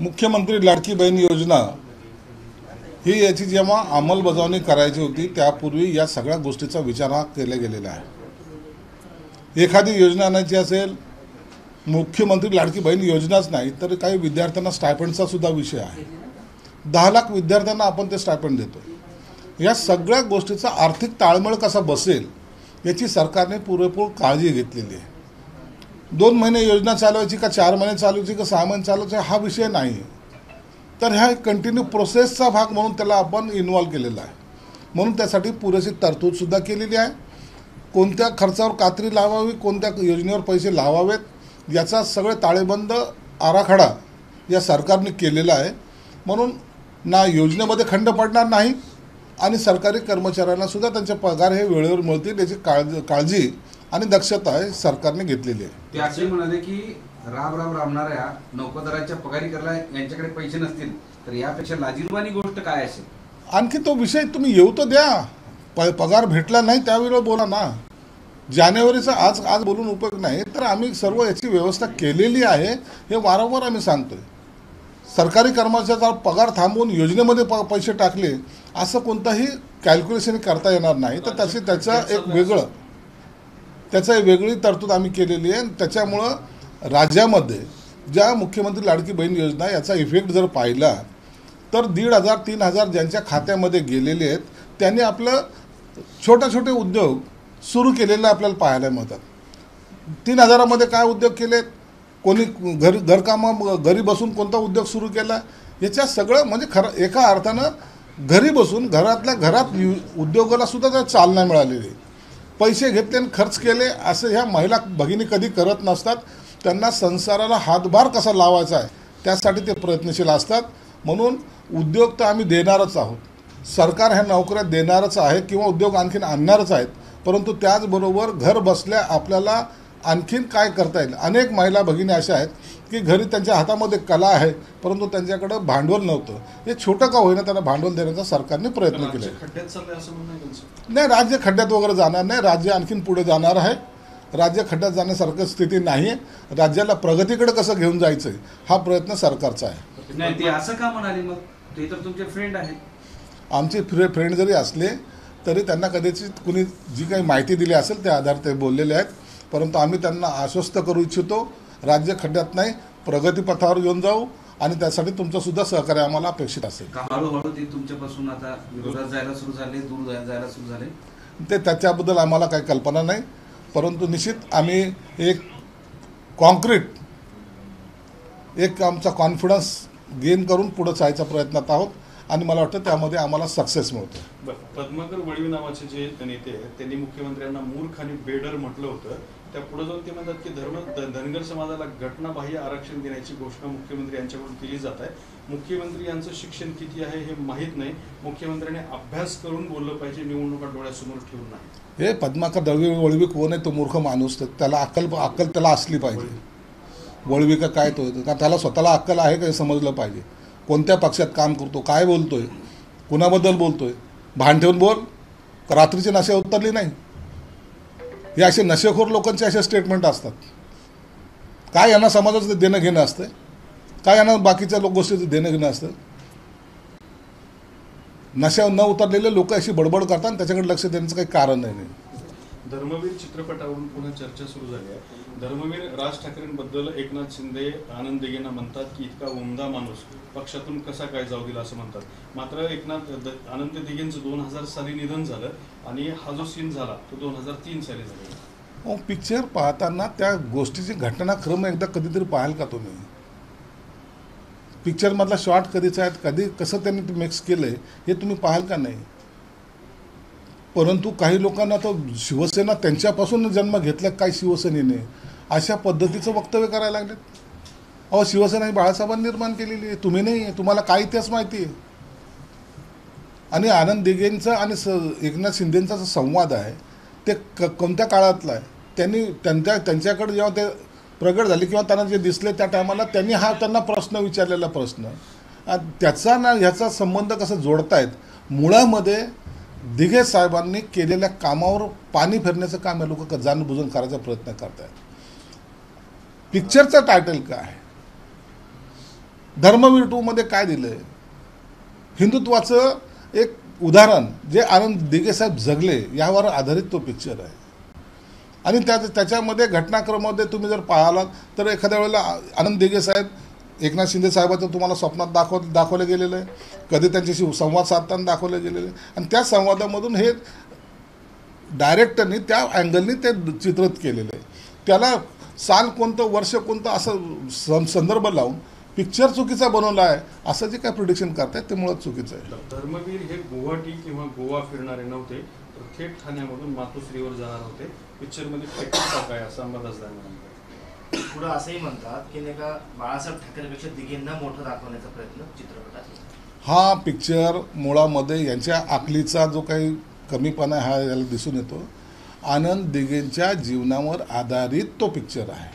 मुख्यमंत्री लाडकी बहीण योजना ही याची जेव्हा अंमलबजावणी करायची होती त्यापूर्वी या सगळ्या गोष्टीचा विचार हा केला गेलेला आहे। एखादी योजना आणायची असेल, मुख्यमंत्री लाडकी बहीण योजनाच नाही तर काही विद्यार्थ्यांना स्टायपेंडचा सुद्धा विषय आहे। 10 लाख विद्यार्थ्यांना आपण ते स्टायपेंड देतो। या सगळ्या गोष्टीचा आर्थिक ताळमेळ कसा बसेल याची सरकारने पुरेपूर काळजी घेतलेली आहे। 2 महिने योजना चालवायची का 4 महिने चालवायची का 6 महिने चालवायची हा विषय नाही, तर ह्या कंटिन्यू प्रोसेसचा भाग म्हणून त्याला आपण इन्व्हॉल्व केलेला आहे। म्हणून त्यासाठी पुरेशी तरतूदसुद्धा केलेली आहे। कोणत्या खर्चावर कात्री लावावी, कोणत्या योजनेवर पैसे लावावेत याचा सगळे ताळेबंद आराखडा या सरकारने केलेला आहे। म्हणून ना योजनेमध्ये खंड पडणार नाही आणि सरकारी कर्मचाऱ्यांना सुद्धा त्यांचे पगार हे वेळेवर मिळतील याची काळजी आणि दक्षता आहे सरकारने घेतलेली आहे। ते असे म्हणाले की राबणाऱ्या नोकरदारांच्या पगारी करायला यांच्याकडे पैसे नसतील तर यापेक्षा लाजिरवाणी गोष्ट काय असेल? आणखी तो विषय तुम्ही येऊ तर द्या। पगार भेटला नाही त्यावेळेला बोला ना। जानेवारीचा आज बोलून उपयोग नाही, तर आम्ही सर्व याची व्यवस्था केलेली आहे हे वारंवार आम्ही सांगतोय। सरकारी कर्मचाऱ्याचा पगार थांबवून योजनेमध्ये पैसे टाकले असं कोणताही कॅल्क्युलेशन करता येणार नाही, तर त्याचा एक वेगळी तरतूद आम्ही केलेली आहे। त्याच्यामुळं राज्यामध्ये ज्या मुख्यमंत्री लाडकी बहीण योजना याचा इफेक्ट जर पाहिला तर 1,500-3,000 ज्यांच्या खात्यामध्ये गेलेले आहेत त्यांनी आपलं छोटे उद्योग सुरू केलेले आपल्याला पाहायला मिळतात। 3,000मध्ये काय उद्योग केलेत, कोणी घरकामं घरी बसून कोणता उद्योग सुरू केला, याच्या सगळं म्हणजे खरं एका अर्थानं घरी बसून घरातल्या घरात उद्योगाला सुद्धा त्या चालना मिळालेली आहे। पैसे घेतले आणि खर्च केले असं ह्या महिला भगिनी कधी करत नसतात। त्यांना संसाराला हातभार कसा लावायचा आहे त्यासाठी ते प्रयत्नशील असतात। म्हणून उद्योग तर आम्ही देणारच आहोत, सरकार ह्या नोकऱ्या देणारच आहे किंवा उद्योग आणखीन आणणारच आहेत, परंतु त्याचबरोबर घर बसल्या आपल्याला आणखीन काय करता येईल। अनेक महिला भगिनी अशा आहेत की घरी त्यांच्या हातामध्ये कला आहे परंतु त्यांच्याकडं भांडवल नव्हतं। हे छोटं का होईना त्यांना भांडवल देण्याचा सरकारने प्रयत्न केले। नाही, राज्य खड्ड्यात वगैरे जाणार नाही, राज्य आणखीन पुढे जाणार आहे। राज्य खड्ड्यात जाण्यासारखी स्थिती नाही आहे। राज्याला प्रगतीकडे कसं घेऊन जायचं हा प्रयत्न सरकारचा आहे। नाही, ते असं का म्हणाले? मग ते तर तुमचे फ्रेंड आहेत। आमचे फ्रेंड जरी असले तरी त्यांना कदाचित कुणी जी काही माहिती दिली असेल त्या आधारे ते बोललेले आहेत, परंतु आम्ही त्यांना आश्वस्त करू इच्छितो राज्य खड्ड्यात नाही, प्रगतीपथावर घेऊन जाऊ आणि त्यासाठी तुमचं सुद्धा सहकार्य आम्हाला अपेक्षित असेल। हळूहळू ते तुमच्यापासून आता विरोधात जायला सुरू झाले, दूर जायला सुरू झाले, ते त्याच्याबद्दल आम्हाला काही कल्पना नाही, परंतु निश्चित आम्ही एक कॉन्क्रीट आमचा कॉन्फिडन्स गेन करून पुढे जायचा प्रयत्नात आहोत आणि मला वाटतं त्यामध्ये आम्हाला सक्सेस मिळतो। पद्माकर वळवी नावाचे जे नेते त्यांनी मुख्यमंत्र्यांना मूर्ख आणि बेडर म्हटलं होतं, त्या पुढे जाऊन ते म्हणतात की धनगर समाजाला घटनाबाह्य आरक्षण देण्याची घोषणा मुख्यमंत्री यांच्याकडून केली जात आहे। मुख्यमंत्री यांचं शिक्षण किती आहे हे माहीत नाही, मुख्यमंत्र्यांनी अभ्यास करून बोललं पाहिजे, निवडणुका डोळ्यासमोर ठेवून नाही। हे पद्माकर वळवी कोण आहे? तो मूर्ख माणूस, त्याला अक्कल त्याला असली पाहिजे। वळवी का काय तो त्याला स्वतःला अक्कल आहे का हे समजलं पाहिजे। कोणत्या पक्षात काम करतो, काय बोलतोय, कुणाबद्दल बोलतोय, भान ठेवून बोल। रात्रीची नशा उतरली नाही, हे असे नशेखोर लोकांचे असे स्टेटमेंट असतात। काय यांना समाजाचं देणं घेणं असतं, काय यांना बाकीच्या गोष्टीचं देणं घेणं असतं? नशा न उतरलेले लोक अशी बडबड करतात आणि त्याच्याकडे लक्ष देण्याचं काही कारण नाही। धर्मवीर चित्रपटावरून पुन्हा चर्चा सुरू झाली आहे। धर्मवीर राज ठाकरेंबद्दल एकनाथ शिंदे आनंद दिघेंना म्हणतात की इतका उमदा माणूस पक्षातून कसा काय जाऊ दिला असं म्हणतात। मात्र आनंद दिघेंचं 2000 साली निधन झालं आणि हा जो सीन झाला तो 2003 साली झाला। पिक्चर पाहताना त्या गोष्टीची घटनाक्रम एकदा कधीतरी पाहाल का तुम्ही? पिक्चरमधला शॉर्ट कधीचा आहेत, कधी कसं त्यांनी ते मिक्स केलंय हे तुम्ही पाहाल का नाही? परंतु काही लोकांना तर शिवसेना त्यांच्यापासून जन्म घेतला काय शिवसेनेने अशा पद्धतीचं वक्तव्य करायला लागलेत। शिवसेना ही बाळासाहेबांनी निर्माण केलेली आहे, तुम्ही नाही, तुम्हाला काय इतिहास माहिती आहे? आणि आनंद दिघेंचा आणि एकनाथ शिंदेंचा जो संवाद आहे ते कोणत्या काळातला आहे? त्यांच्याकडे जेव्हा ते प्रगट झाले किंवा त्यांना जे दिसले त्या टायमाला त्यांना प्रश्न विचारलेला प्रश्न त्याचा ना ह्याचा संबंध कसा जोडतायत? मुळामध्ये दिघे साहेबांनी केलेल्या कामावर पाणी फिरण्याचं काम हे लोक जाणून करायचा प्रयत्न करत आहेत। पिक्चरचं टायटल काय? धर्मवीर 2 मध्ये काय दिलंय? हिंदुत्वाचं एक उदाहरण जे आनंद दिघे साहेब जगले यावर आधारित तो पिक्चर आहे. आणि त्याच्यामध्ये घटनाक्रमामध्ये तुम्ही जर पाहिलात तर एखाद्या वेळेला आनंद दिघे साहेब एकनाथ शिंदे साहेबाचं तुम्हाला स्वप्नात दाखवलं गेलेलं आहे, कधी त्यांच्याशी संवाद साधताना दाखवलं गेलेलं आहे. आणि त्या संवादामधून हे डायरेक्टरनी त्या अँगलनी ते चित्रित केलेलं आहे. त्याला साल कोणतं वर्ष कोणतं असं संदर्भ लावून पिक्चर चुकीचा बनवला आहे असं जे काय प्रिडिक्शन करतायत ते मुळात चुकीचं आहे. धर्मवीर हे गुवाहाटी किंवा गोवा फिरणारे नव्हते, तर थेट ठाण्यामधून मातोश्रीवर जाणार होते. पिक्चरमध्ये टेक्निक काय असा अंदाज द्या. पुढं असंही म्हणतात की नाही का बाळासाहेब ठाकरेपेक्षा दिघेंना मोठं दाखवण्याचा प्रयत्न चित्रपटात. हा पिक्चर मुळामध्ये यांच्या आकलीचा जो काही कमीपणा हा याला दिसून येतो. आनंद दिघेंच्या जीवनावर आधारित तो पिक्चर आहे.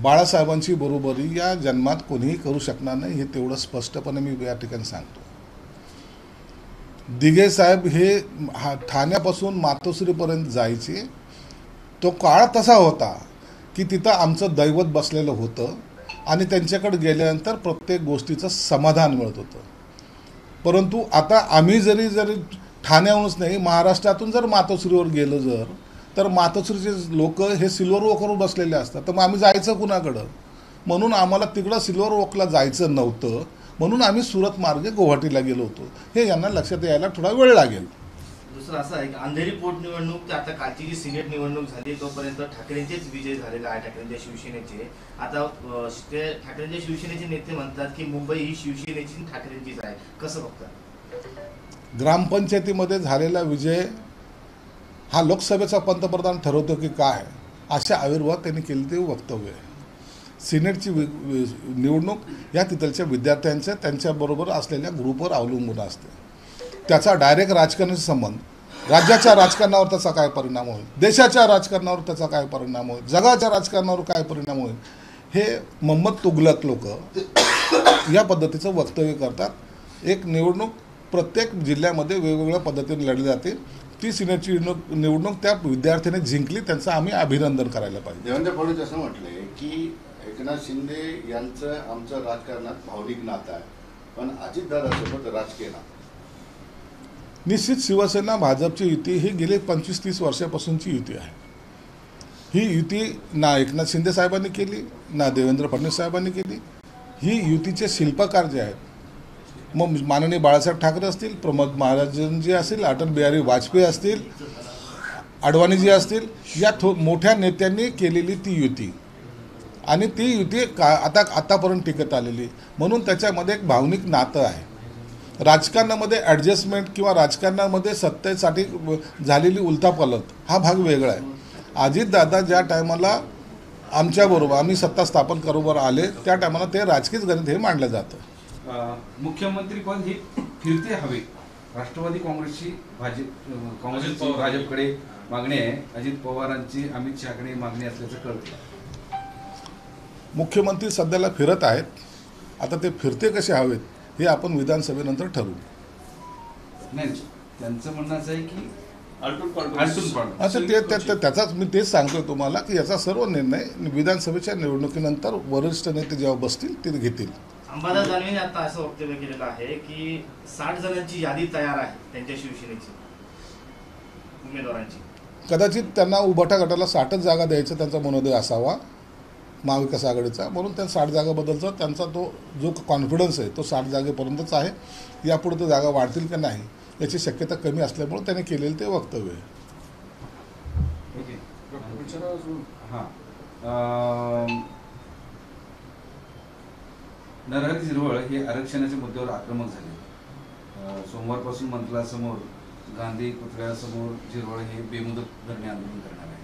बाळासाहेबांची बरोबरी या जन्मात कोणीही करू शकणार नाही हे तेवढं स्पष्टपणे मी या ठिकाणी सांगतो. दिघे साहेब हे ठाण्यापासून मातोश्रीपर्यंत जायचे. तो काळ तसा होता की तिथं आमचं दैवत बसलेलं होतं आणि त्यांच्याकडे गेल्यानंतर प्रत्येक गोष्टीचं समाधान मिळत होतं. परंतु आता आम्ही जरी ठाण्याहूनच नाही महाराष्ट्रातून जर मातोश्रीवर गेलो तर मातोश्रीचे लोक हे सिल्वर वॉकवर बसलेले असतात. तर मग आम्ही जायचं कुणाकडं? म्हणून आम्हाला तिकडं सिल्वर वॉकला जायचं नव्हतं, म्हणून आम्ही सुरत मार्गे गुवाहाटीला गेलो होतो. हे यांना लक्षात यायला थोडा वेळ लागेल. दुसरं असं आहे की अंधेरी पोटनिवडणूक ते आता कालची जी सिनेट निवडणूक झाली तोपर्यंत ठाकरेंचेच विजय झालेला आहे, ठाकरेंच्या शिवसेनेचे. आता ते ठाकरेंच्या शिवसेनेचे नेते म्हणतात की मुंबई ही शिवसेनेची ठाकरेंचीच आहे. कसं बघतात? ग्रामपंचायतीमध्ये झालेला विजय हा लोकसभेचा पंतप्रधान ठरवतो की काय अशा आविर्भावात त्यांनी केले ते वक्तव्य आहे. सिनेटची निवडणूक या तिथलच्या विद्यार्थ्यांच्या त्यांच्याबरोबर असलेल्या ग्रुपवर अवलंबून असते. त्याचा डायरेक्ट राजकारणाशी संबंध, राज्याच्या राजकारणावर त्याचा काय परिणाम होईल, देशाच्या राजकारणावर त्याचा काय परिणाम होईल, जगाच्या राजकारणावर काय परिणाम होईल, हे मोहम्मद तुगलक लोक या पद्धतीचं वक्तव्य करतात. एक निवडणूक प्रत्येक जिल्ह्यामध्ये वेगवेगळ्या पद्धतीने लढली जाते. ती सिनेटची निवडणूक त्या विद्यार्थ्याने जिंकली, त्यांचं आम्ही अभिनंदन करायला पाहिजे. देवेंद्र फडणवीस असं म्हटलंय की एकनाथ शिंदे यांचं आमचं राजकारणात भावनिक नातं आहे, पण अजितदादासोबत राजकीय नातं. निश्चित शिवसेना भाजपची युती ही गेली 25-30 वर्षापासूनची युती आहे. ही युती ना एकनाथ शिंदे साहेबांनी केली ना देवेंद्र फडणवीस साहेबांनी केली. ही युतीचे शिल्पकार जे आहेत मग माननीय बाळासाहेब ठाकरे असतील, प्रमोद महाराजजी असतील, अटल बिहारी वाजपेयी असतील, अडवाणीजी असतील, या मोठ्या नेत्यांनी केलेली ती युती आणि ती युती आतापर्यंत टिकत आलेली. म्हणून त्याच्यामध्ये एक भावनिक नातं आहे. राजकारणामध्ये ॲडजस्टमेंट किंवा राजकारणामध्ये सत्तेसाठी झालेली उलथापालथ हा भाग वेगळा आहे. अजितदादा ज्या टायमाला आमच्याबरोबर आम्ही सत्ता स्थापन करोबर आले त्या टायमाला ते राजकीय गणित हे मांडलं जातं. मुख्यमंत्री पद हे फिरते हवे. राष्ट्रवादी काँग्रेसची भाजपकडे मागणी आहे, अजित पवारांची अमित शहाकडे मागणी असल्याचं कळतं. मुख्यमंत्री सध्याला फिरत आहेत. आता ते फिरते कसे हवेत हे आपण विधानसभेनंतर ठरवू. नाही, त्यांचं म्हणणं असं आहे की असं त्याचाच मी तेच सांगतोय तुम्हाला की याचा सर्व निर्णय विधानसभेच्या निवडणुकीनंतर वरिष्ठ नेते जेव्हा बसतील ते घेतील. अंबादास दानवेंनी आता असं वक्तव्य केलेलं आहे की 60 जणांची यादी तयार आहे त्यांच्या शिवसेनेची उमेदवारांची. कदाचित त्यांना उभाटा गटाला 60च जागा द्यायचा त्यांचा मनोदय असावा महाविकास आघाडीचा, म्हणून त्या 60 जागाबद्दलचा त्यांचा तो जो कॉन्फिडन्स आहे तो 60 जागेपर्यंतच आहे. यापुढे ते जागा वाढतील का नाही याची शक्यता कमी असल्यामुळे त्याने केलेलं ते वक्तव्य आहे. नरहरी झिरवळ हे आरक्षणाच्या मुद्द्यावर आक्रमक झाले. सोमवारपासून मंत्रालयासमोर गांधी पुतळ्यासमोर झिरवळ हे बेमुदत धरणे आंदोलन करणार आहे.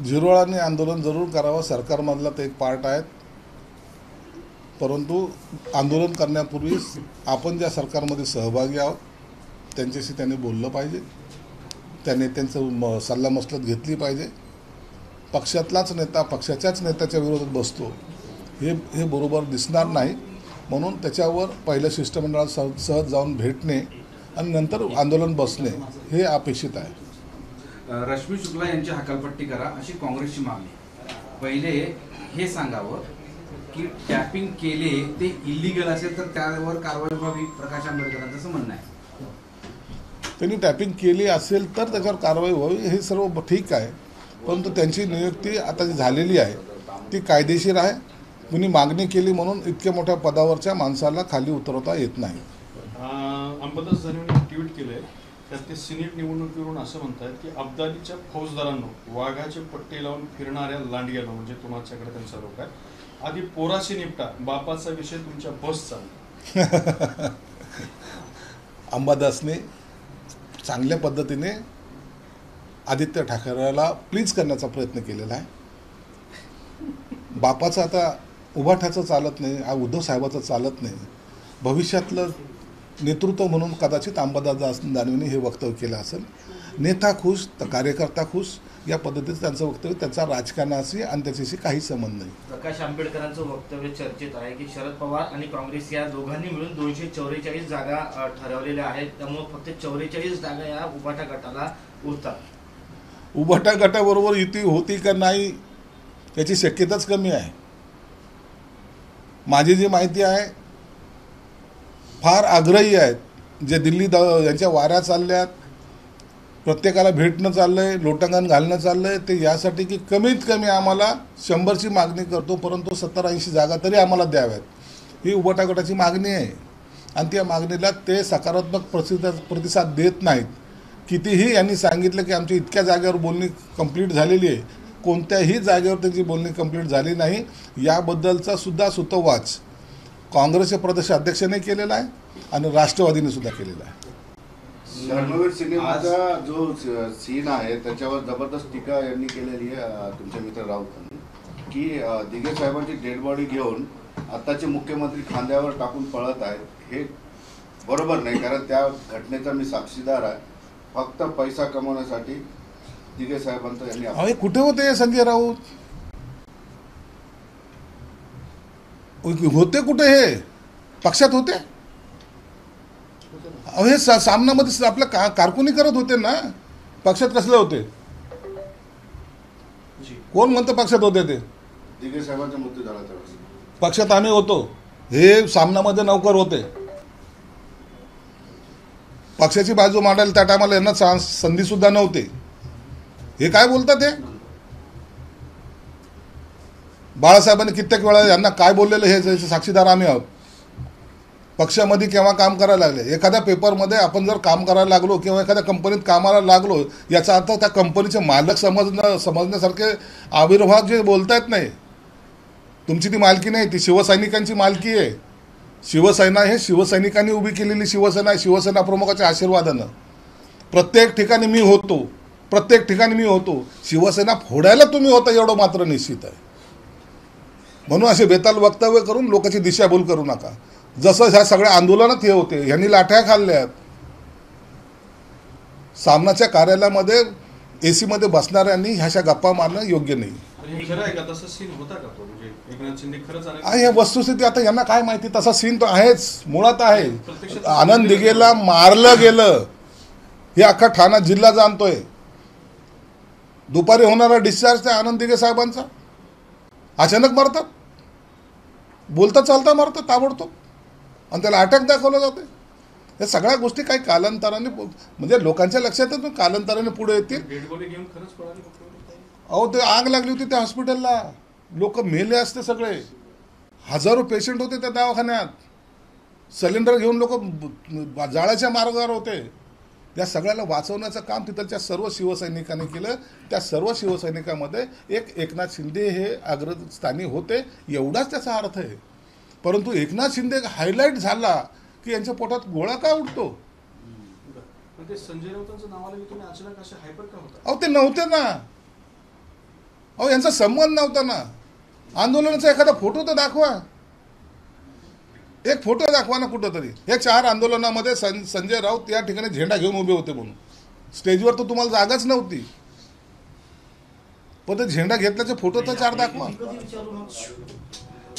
झिरवळांनी आंदोलन जरूर करावं, सरकारमधला ते एक पार्ट आहेत. परंतु आंदोलन करण्यापूर्वी आपण ज्या सरकारमध्ये सहभागी आहोत त्यांच्याशी त्यांनी बोललं पाहिजे, त्याने त्यांचं सल्लामसलत घेतली पाहिजे. पक्षातलाच नेता पक्षाच्याच नेत्याच्या विरोधात बसतो हे बरोबर दिसणार नाही. म्हणून त्याच्यावर पहिलं शिष्टमंडळात सहज जाऊन भेटणे आणि नंतर आंदोलन बसणे हे अपेक्षित आहे. रश्मी शुक्ला यांची हकालपट्टी करा अशी काँग्रेसची मागणी. पहिले हे सांगावं की टॅपिंग केले ते इलिगल असेल तर त्यावर कारवाई व्हावी, प्रकाश आंबेडकरांचं असं म्हणणं आहे. त्यांनी टॅपिंग केली असेल तर त्याच्यावर कारवाई व्हावी, हे सर्व ठीक आहे. परंतु त्यांची नियुक्ती आता जी झालेली आहे ती कायदेशीर आहे. कुणी मागणी केली म्हणून इतक्या मोठ्या पदावरच्या माणसाला खाली उतरवता येत नाही. अंबादास दानवेंनी ट्विट केलंय, त्यात ते सिनेट निवडणुकीवरून असं म्हणतात की अब्दालीच्या फौजदारांनो, वाघाचे पट्टे लावून फिरणाऱ्या लांडग्यानो, म्हणजे तुमच्याकडे त्यांचा लोक आहे, आधी पोराशी निपटा, बापाचा विषय तुमच्या बसचा. अंबादासने चांगल्या पद्धतीने आदित्य ठाकरेला प्लीज करण्याचा प्रयत्न केलेला आहे. बापाचं आता उभाठ्याचं चालत नाही, उद्धव साहेबाचं चालत नाही. भविष्यातलं नेतृत्व म्हणून कदाचित अंबादास दानवेंनी हे वक्तव्य केलं असेल. नेता खुश तर कार्यकर्ता खुश, या पद्धतीचं त्यांचं वक्तव्य, त्याचा राजकारणाशी आणि त्याच्याशी काही संबंध नाही. प्रकाश आंबेडकरांचं वक्तव्य चर्चेत आहे की शरद पवार आणि काँग्रेस या दोघांनी मिळून 244 जागा ठरवलेल्या आहेत, त्यामुळे फक्त 44 जागा या उभाटा गटाला उरतात. उभाटा गटाबरोबर युती होती का नाही याची शक्यताच कमी आहे. माझी जी माहिती आहे फार आग्रही आहेत, जे दिल्ली यांच्या वाऱ्या चालल्यात, प्रत्येकाला भेटणं चाललंय, लोटांगण घालणं चाललंय, ते यासाठी की कमीत कमी आम्हाला 100ची मागणी करतो, परंतु 70-80 जागा तरी आम्हाला द्याव्यात, ही उभाटा गटाची मागणी आहे. आणि त्या मागणीला ते सकारात्मक प्रतिसाद देत नाहीत. कितीही यांनी सांगितलं की आमच्या इतक्या जागेवर बोलणी कंप्लीट झालेली आहे, कोणत्याही जागेवर त्यांची बोलणी कंप्लीट झाली नाही. याबद्दलचा सुद्धा सुतोवाच काँग्रेसचे प्रदेशाध्यक्षांनी केलेला आहे आणि राष्ट्रवादीने सुद्धा केलेला आहे. धर्मवीर सिनेमाचा जो सीन आहे त्याच्यावर जबरदस्त टीका यांनी केलेली आहे तुमच्या मित्र राऊतांनी, की दिघे साहेबांची डेड बॉडी घेऊन आताचे मुख्यमंत्री खांद्यावर टाकून पळत आहेत. हे बरोबर नाही, कारण त्या घटनेचा मी साक्षीदार आहे. फक्त पैसा कमवण्यासाठी दिघे साहेबांचं यांनी अहो कुठे होते संजय राऊत, होते कुठे, हे पक्षात होते. अहो हे सामनामध्ये आपल्या कारकुनी करत होते ना, पक्षात कसले होते, कोण म्हणतं पक्षात होते ते. दिघे साहेबांचा मृत्यू झाला त्यावेळेस पक्षात आम्ही होतो, हे सामनामध्ये नौकर होते. पक्षाची बाजू मांडायला त्या टायमाला यांना संधी सुद्धा नव्हती. हे काय बोलतात, हे बाळासाहेबांनी कित्येक वेळा यांना काय बोललेलं हे साक्षीदार आम्ही आहोत. पक्षामध्ये केव्हा काम करायला लागले, एखाद्या पेपरमध्ये आपण जर काम करायला लागलो किंवा एखाद्या कंपनीत कामाला लागलो, याचा अर्थ त्या कंपनीचे मालक समजण्यासारखे आविर्भाव जे बोलता येत नाही. तुमची ती मालकी नाही, ती शिवसैनिकांची मालकी आहे. शिवसेना हे शिवसैनिकांनी उभी केलेली शिवसेना आहे, शिवसेना प्रमुखाच्या आशीर्वादानं. प्रत्येक ठिकाणी मी होतो, प्रत्येक ठिकाणी मी होतो. शिवसेना फोडायला तुम्ही होता एवढं मात्र निश्चित आहे. म्हणून असे बेताल वक्तव्य करून लोकांची दिशाभूल करू नका. जसं ह्या सगळ्या आंदोलनात हे होते, ह्यांनी लाठ्या खाल्ल्यात. सामनाच्या कार्यालयामध्ये AC मध्ये बसणाऱ्यांनी ह्याशा गप्पा मारणं योग्य नाही. हे वस्तुस्थिती आता यांना काय माहिती, तसा सीन तो आहेच, मुळात आहे. आनंद दिघेला मारलं गेलं हे अख्खा ठाणा जिल्हा जाणतोय. दुपारी होणारा डिस्चार्ज त्या आनंद दिघे साहेबांचा, अचानक मारतात, बोलता चालता मारतात ताबडतोब, आणि त्याला अटॅक दाखवला जाते. या सगळ्या गोष्टी काही कालांतराने म्हणजे लोकांच्या लक्षात येतो, कालांतराने पुढे येतील. अहो ते आग लागली होती त्या हॉस्पिटलला, लोक मेले असते सगळे, हजारो पेशंट होते त्या दवाखान्यात, सिलेंडर घेऊन लोक जाळ्याच्या मार्गावर होते. या सगळ्याला वाचवण्याचं काम तिथलच्या सर्व शिवसैनिकांनी केलं. त्या सर्व शिवसैनिकांमध्ये एकनाथ शिंदे हे अग्रस्थानी होते, एवढाच त्याचा अर्थ आहे. परंतु एकनाथ शिंदे हायलाईट झाला की यांच्या पोटात गोळा का उठतो. संजय राऊतांचं नाव आलं की तुम्ही अचानक असे हायपर का होता. अहो ते नव्हते ना, अहो यांचा संबंध नव्हता ना. आंदोलनाचा एखादा फोटो तर दाखवा, एक फोटो दाखवा ना कुठं तरी. हे 4 आंदोलनामध्ये संजय राऊत या ठिकाणी झेंडा घेऊन उभे होते म्हणून. स्टेजवर तर तुम्हाला जागाच नव्हती, पण ते झेंडा घेतल्याचे फोटो तर 4 दाखवा.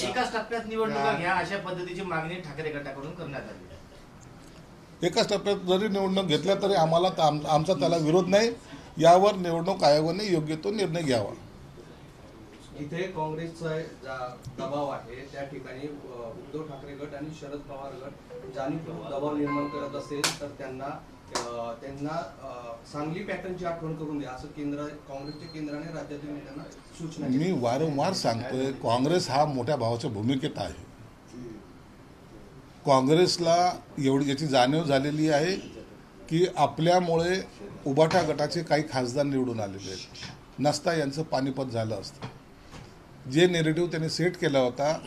एकाच टप्प्यात निवडणुका घ्या अशा पद्धतीची मागणी ठाकरे गटाकडून करण्यात आली. एकाच टप्प्यात जरी निवडणूक घेतल्या तरी आम्हाला आमचा त्याला विरोध नाही. यावर निवडणूक आयोगाने योग्य तो निर्णय घ्यावा. इथे काँग्रेसचा दबाव आहे, त्या ठिकाणी उद्धव ठाकरे गट आणि शरद पवार गट जाणीवपूर्वक दबाव निर्माण करत असेल तर त्यांना सांगली पॅटर्नची आठवण करून द्या, असं काँग्रेसच्या केंद्राने राज्यातील नेत्यांना सूचना केली. मी वारंवार सांगतोय, काँग्रेस हा मोठ्या भावाच्या भूमिकेत आहे. काँग्रेसला एवढी याची जाणीव झालेली आहे की आपल्यामुळे उबाटा गटाचे काही खासदार निवडून आलेले आहेत. नसता यांचं पानिपत झालं असतं. जे नेरेटिव्ह त्यांनी सेट केला होता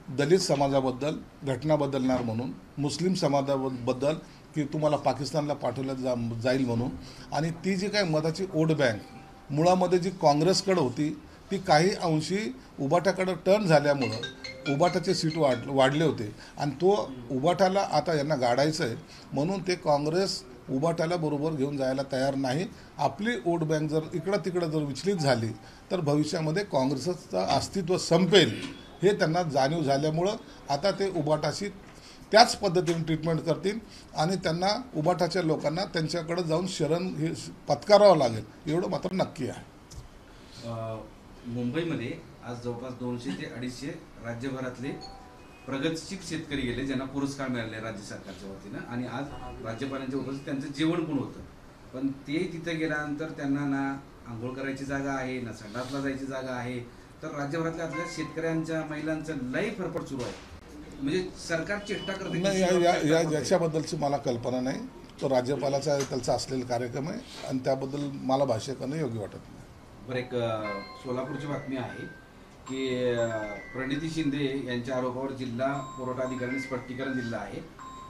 दलित समाजाबद्दल घटना बदलणार म्हणून, मुस्लिम समाजाबद्दल की तुम्हाला पाकिस्तानला पाठवलं जाईल म्हणून, आणि ती जी काही मताची वोट बँक मुळामध्ये जी काँग्रेसकडे होती ती काही अंशी उबाटाकडे टर्न झाल्यामुळं उबाटाचे सीट वाढले होते आणि तो उबाटाला आता यांना गाडायचं आहे म्हणून ते काँग्रेस उबाटाला बरोबर घेऊन जायला तयार नाही. आपली वोट बँक जर इकडं तिकडं जर विचलित झाली तर भविष्यामध्ये काँग्रेसचं अस्तित्व संपेल हे त्यांना जाणीव झाल्यामुळं आता ते उबाटाशी त्याच पद्धतीने ट्रीटमेंट करतील आणि त्यांना उबाटाच्या लोकांना त्यांच्याकडे जाऊन शरण हे पत्करावं लागेल एवढं मात्र नक्की आहे. मुंबईमध्ये आज जवळपास 200 ते 250 राज्यभरातले प्रगतशील शेतकरी गेले ज्यांना पुरस्कार मिळाले राज्य सरकारच्या वतीनं, आणि आज राज्यपालांच्या उपस्थितीत त्यांचं जेवण पण होतं. पण ते तिथे गेल्यानंतर त्यांना ना आंघोळ करायची जागा आहे ना संडासला जायची जागा आहे. तर राज्यभरातल्या आपल्या शेतकऱ्यांच्या महिलांचं लई फरफट सुरू आहे. म्हणजे सरकार चेष्टा करते नाही, याच्याबद्दलची मला कल्पना नाही. तो राज्यपालाचा त्यांचा असलेला कार्यक्रम आहे आणि त्याबद्दल मला भाष्य करणं योग्य वाटत नाही. बरं, एक सोलापूरची बातमी आहे की प्रणिती शिंदे यांच्या आरोपावर जिल्हा पुरवठा अधिकाऱ्यांनी स्पष्टीकरण दिलं आहे.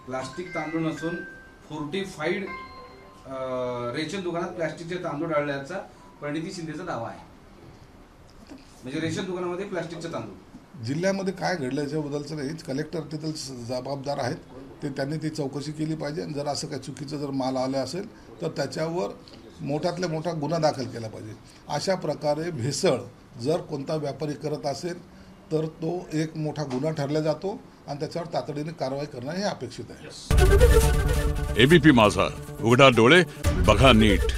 प्लास्टिक तांदूळ नसून फोर्टिफाईड रेशन दुकानात प्लास्टिकचे तांदूळ आढळल्याचा प्रणिती शिंदेचा दावा आहे. म्हणजे रेशन दुकानामध्ये प्लास्टिकचे तांदूळ. जिल्ह्यामध्ये काय घडलं याच्याबद्दलचं नाही, कलेक्टर तिथं जबाबदार आहेत, ते त्यांनी ती चौकशी केली पाहिजे. आणि जर असं काही चुकीचं जर माल आलं असेल तर त्याच्यावर मोठातल्या मोठा गुन्हा दाखल केला पाहिजे. अशा प्रकारे भेसळ जर कोणता व्यापारी करत असेल तर तो एक मोठा गुन्हा ठरला जातो आणि त्याच्यावर तातडीने कारवाई करणं हे अपेक्षित आहे. एबीपी माझा, उघडा डोळे बघा नीट.